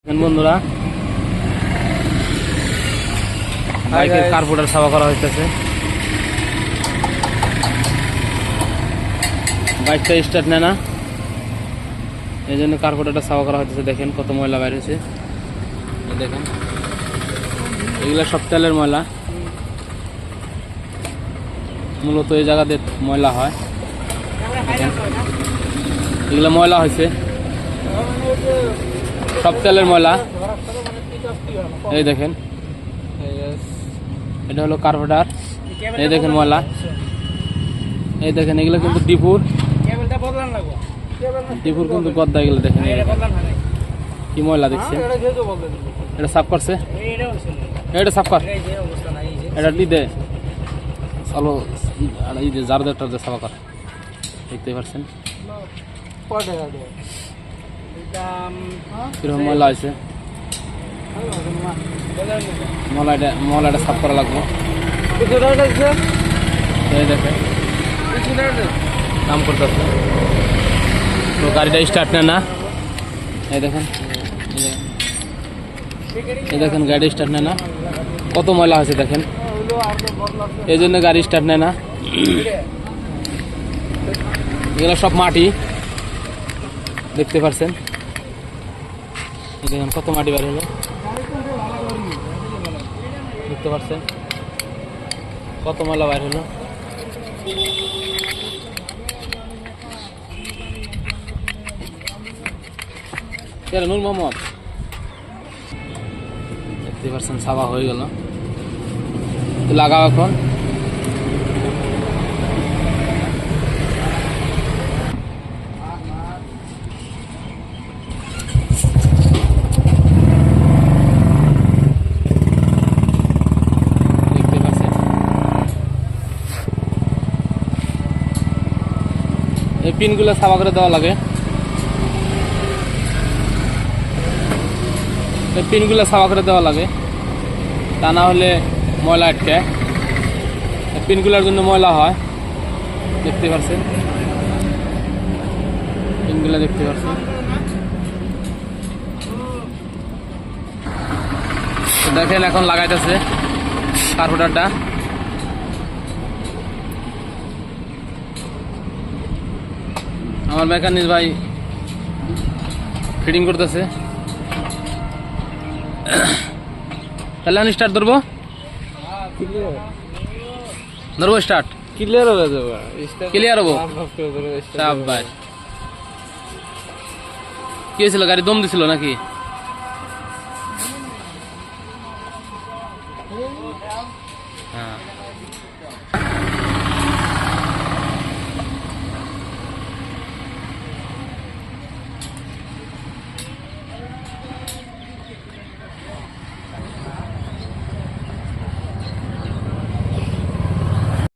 বন্ধুরা, বাইকের কার্বোরেটর সাফা করা হইতেছে। বাইকটা স্টার্ট নেয় না, এই জন্য কার্বোরেটরটা সাফা করা হইতেছে। দেখেন কত ময়লা বাইর হয়েছে। দেখেন এগুলা সব তেলের ময়লা, মূলত এই জায়গাতে ময়লা হয়। এগুলো ময়লা হয়েছে, সব তেলের ময়লা। এই দেখেন, এটা হলো কার্বোরেটর। এই দেখেন ময়লা, এই দেখেন এগুলো কিন্তু ডিপুর কিন্তু গদ্দা। এগুলো দেখেন কি ময়লা দেখছে। এটা সাফ করছে, এটা সাফ কর, এটা দিদে চলো এই যে জারদার টারদার সাফা কর। দেখতে পাচ্ছেন কিরকম ময়লা হয়েছে। ময়লাটা সাফ করা লাগবে। এই দেখেন কাম করতেছে, তো গাড়িটা স্টার্ট নেয় না। এই দেখেন, এই দেখেন গাড়ি স্টার্ট নেয় না, কত ময়লা হয়েছে দেখেন। এই জন্য গাড়ি স্টার্ট নেয় না। এগুলো সব মাটি, দেখতে পাচ্ছেন। দেখেন কত মাটি বের হলো, দেখতে পাচ্ছেন কত ময়লা বের হলো। নূর মোহাম্মদ, দেখতে পাচ্ছেন সাফা হয়ে গেল। লাগাও এখন। দেখতে পাচ্ছেন এই পিনগুলো সাফা করে দেওয়া লাগে। পিনগুলো সাফা করে দেওয়া লাগে, তা না হলে ময়লা আটকে। পিনগুলোর জন্য ময়লা হয়, দেখতে পাচ্ছেন পিনগুলো, দেখতে পাচ্ছেন। দেখেন এখন লাগাইতেছে কার্বোরেটরটা। আমার মেকানিক ভাই ফিটিং করতেছে। তাহলে আমি স্টার্ট ধরবো, স্টার্ট ক্লিয়ার হয়ে যাবে, ক্লিয়ার হবো। ভাই কি হয়েছিল, গাড়ি দম দিছিল নাকি? হ্যাঁ